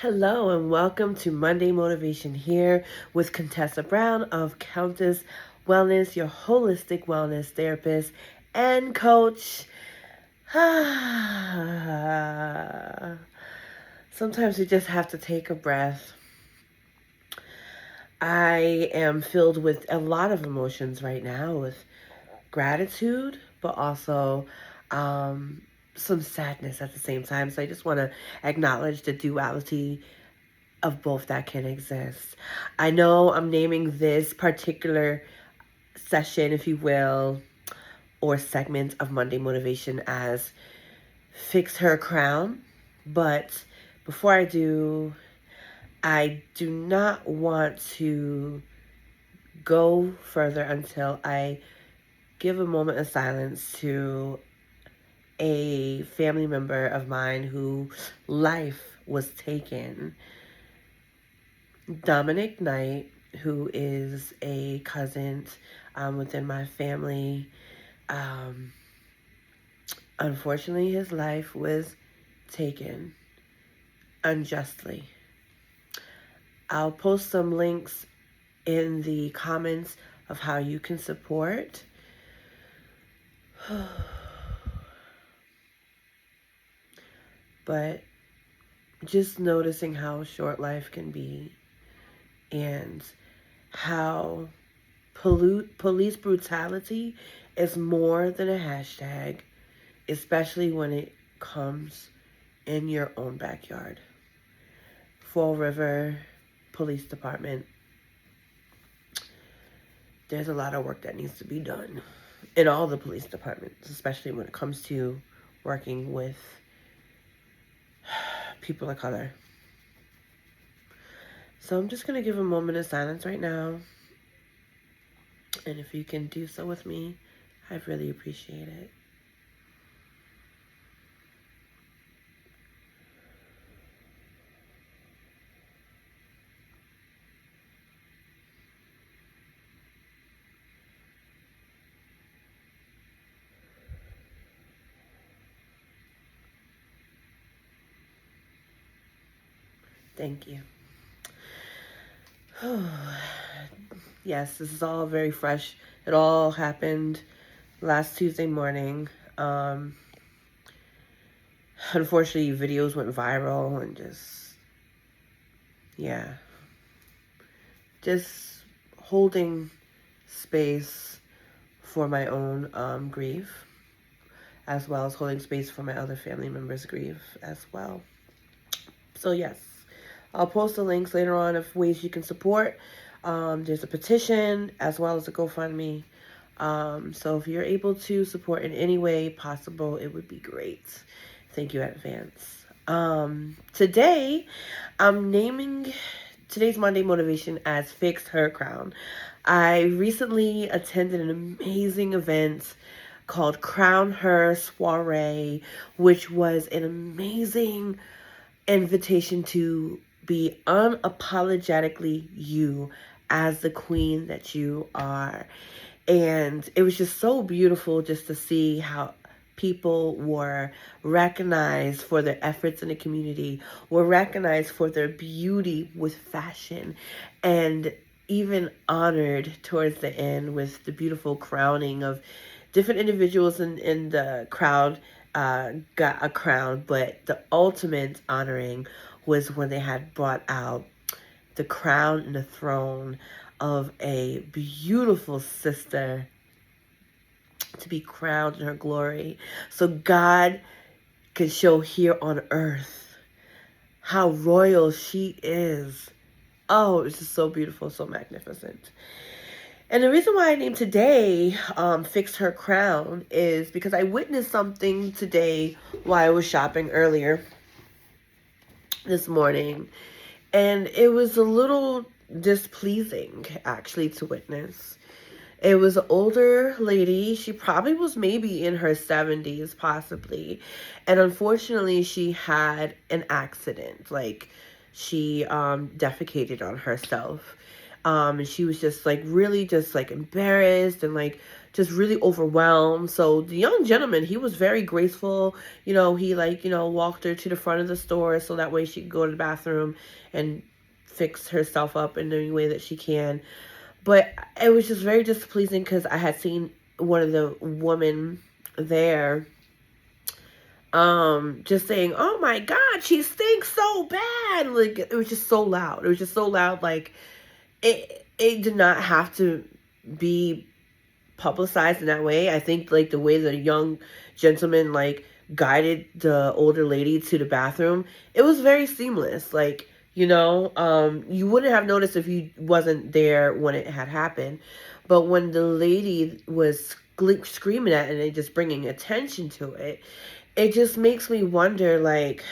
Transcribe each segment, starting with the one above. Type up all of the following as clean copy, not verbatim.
Hello and welcome to Monday Motivation here with Contessa Brown of Countess Wellness, your holistic wellness therapist and coach. Sometimes we just have to take a breath. I am filled with a lot of emotions right now, with gratitude, but also some sadness at the same time. So I just want to acknowledge the duality of both that can exist. I know I'm naming this particular session, if you will, or segment of Monday Motivation as Fix Her Crown. But before I do not want to go further until I give a moment of silence to a family member of mine whose life was taken. Dominic Knight, who is a cousin within my family, unfortunately, his life was taken unjustly. I'll post some links in the comments of how you can support. But just noticing how short life can be and how police brutality is more than a hashtag, especially when it comes in your own backyard. Fall River Police Department, there's a lot of work that needs to be done in all the police departments, especially when it comes to working with people of color. So I'm just going to give a moment of silence right now. And if you can do so with me, I'd really appreciate it. Thank you. Yes, this is all very fresh. It all happened last Tuesday morning. Unfortunately, videos went viral and just holding space for my own grief, as well as holding space for my other family members' grief as well. So yes, I'll post the links later on of ways you can support. There's a petition as well as a GoFundMe. So if you're able to support in any way possible, it would be great. Thank you in advance. Today, I'm naming today's Monday Motivation as Fix Her Crown. I recently attended an amazing event called Crown Her Soiree, which was an amazing invitation to be unapologetically you as the queen that you are. And it was just so beautiful just to see how people were recognized for their efforts in the community, were recognized for their beauty with fashion, and even honored towards the end with the beautiful crowning of different individuals in the crowd got a crown. But the ultimate honoring was when they had brought out the crown and the throne of a beautiful sister to be crowned in her glory, so God can show here on earth how royal she is. Oh, it's just so beautiful, so magnificent. And the reason why I named today Fix Her Crown is because I witnessed something today while I was shopping earlier this morning. And it was a little displeasing, actually, to witness. It was an older lady. She probably was maybe in her 70s, possibly. And unfortunately, she had an accident. Like, she defecated on herself. And she was just, like, really just, like, embarrassed and, like, just really overwhelmed. So the young gentleman, he was very graceful. You know, he like, you know, walked her to the front of the store so that way she could go to the bathroom and fix herself up in any way that she can. But it was just very displeasing because I had seen one of the women there just saying, oh my God, she stinks so bad. Like, it was just so loud. It was just so loud. Like, it did not have to be publicized in that way. I think, like, the way the young gentleman, like, guided the older lady to the bathroom, it was very seamless. Like, you know, you wouldn't have noticed if you wasn't there when it had happened. But when the lady was screaming at it and just bringing attention to it, it just makes me wonder, like,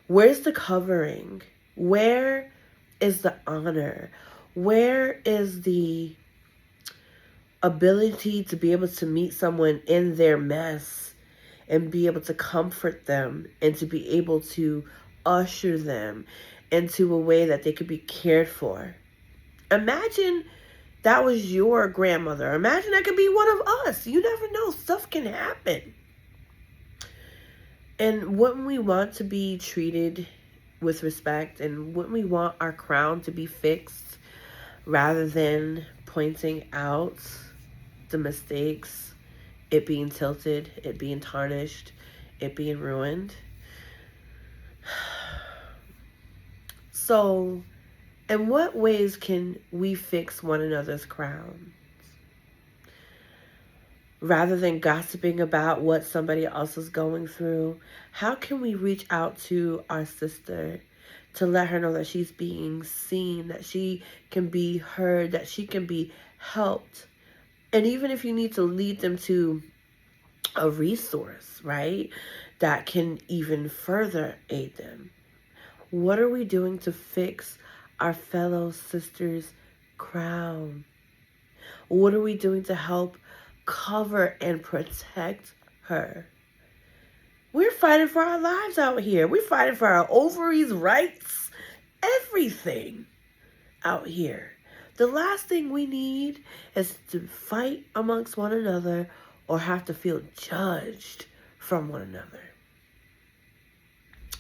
where's the covering? Where is the honor? Where is the ability to be able to meet someone in their mess and be able to comfort them and to be able to usher them into a way that they could be cared for? Imagine that was your grandmother. Imagine that could be one of us. You never know. Stuff can happen. And wouldn't we want to be treated with respect? And wouldn't we want our crown to be fixed rather than pointing out the mistakes, it being tilted, it being tarnished, it being ruined? So, in what ways can we fix one another's crowns? Rather than gossiping about what somebody else is going through, how can we reach out to our sister to let her know that she's being seen, that she can be heard, that she can be helped? And even if you need to lead them to a resource, right, that can even further aid them. What are we doing to fix our fellow sister's crown? What are we doing to help cover and protect her? We're fighting for our lives out here. We're fighting for our ovaries, rights, everything out here. The last thing we need is to fight amongst one another or have to feel judged from one another.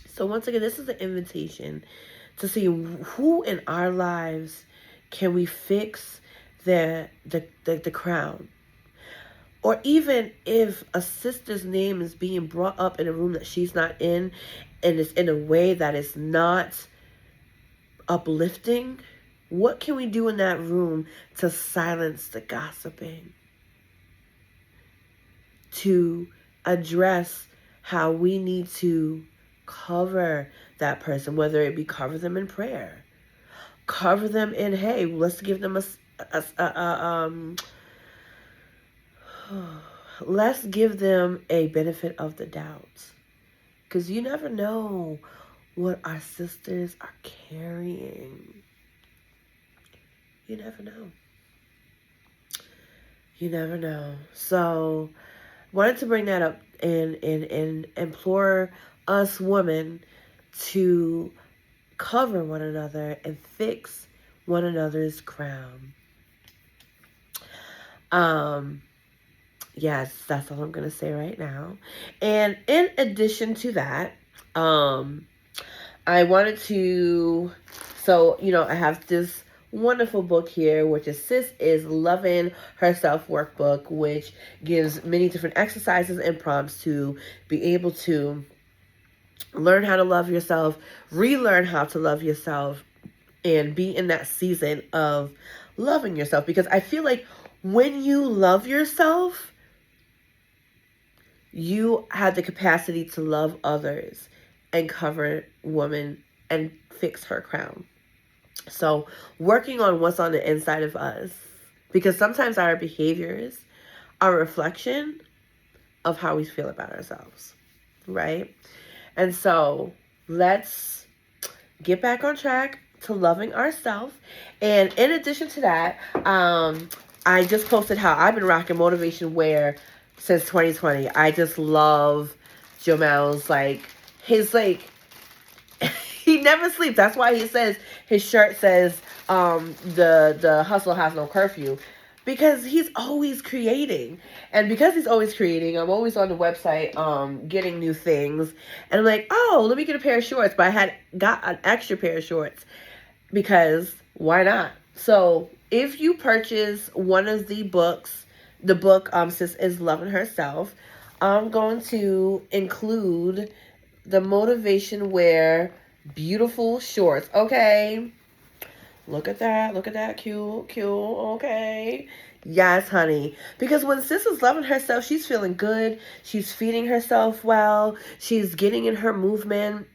So once again, this is an invitation to see who in our lives can we fix the crown. Or even if a sister's name is being brought up in a room that she's not in, and it's in a way that is not uplifting, what can we do in that room to silence the gossiping? To address how we need to cover that person, whether it be cover them in prayer, cover them in, hey, let's give them let's give them a benefit of the doubt. Because you never know what our sisters are carrying. You never know. You never know. So, wanted to bring that up and implore us women to cover one another and fix one another's crown. Yes, that's all I'm going to say right now. And in addition to that, I wanted to, so, you know, I have this wonderful book here, which is Sis is Loving Herself Workbook, which gives many different exercises and prompts to be able to learn how to love yourself, relearn how to love yourself, and be in that season of loving yourself. Because I feel like when you love yourself, you have the capacity to love others and cover woman and fix her crown. So working on what's on the inside of us, because sometimes our behaviors are a reflection of how we feel about ourselves, right? And so let's get back on track to loving ourselves. And in addition to that, I just posted how I've been rocking motivation wear since 2020. I just love Jamel's, he never sleeps. That's why he says his shirt says the hustle has no curfew. because he's always creating. And because he's always creating, I'm always on the website getting new things. And I'm like, oh, let me get a pair of shorts. But I had got an extra pair of shorts because why not? So if you purchase one of the books, the book Sis is Loving Herself, I'm going to include the Motivation Wear beautiful shorts. Okay. Look at that. Look at that. Cute. Cute. Okay. Yes, honey. Because when Sis is loving herself, she's feeling good. She's feeding herself well. She's getting in her movement.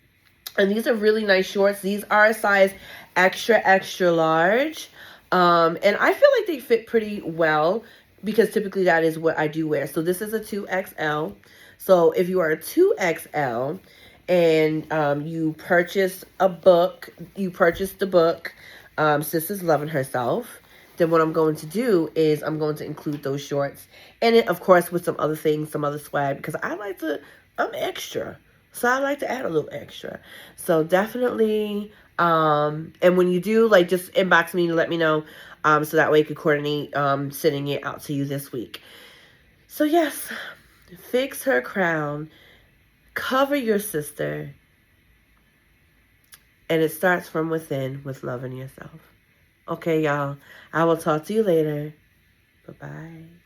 And these are really nice shorts. These are a size extra, extra large. And I feel like they fit pretty well because typically that is what I do wear. So this is a 2XL. So if you are a 2XL and you purchase a book, you purchase the book, Sis is Loving Herself, then what I'm going to do is I'm going to include those shorts. And it, of course, with some other things, some other swag, because I'm extra. So I like to add a little extra. So definitely, and when you do, like, just inbox me to let me know, so that way you can coordinate, sending it out to you this week. So yes, fix her crown, cover your sister, and it starts from within with loving yourself. Okay, y'all. I will talk to you later. Bye-bye.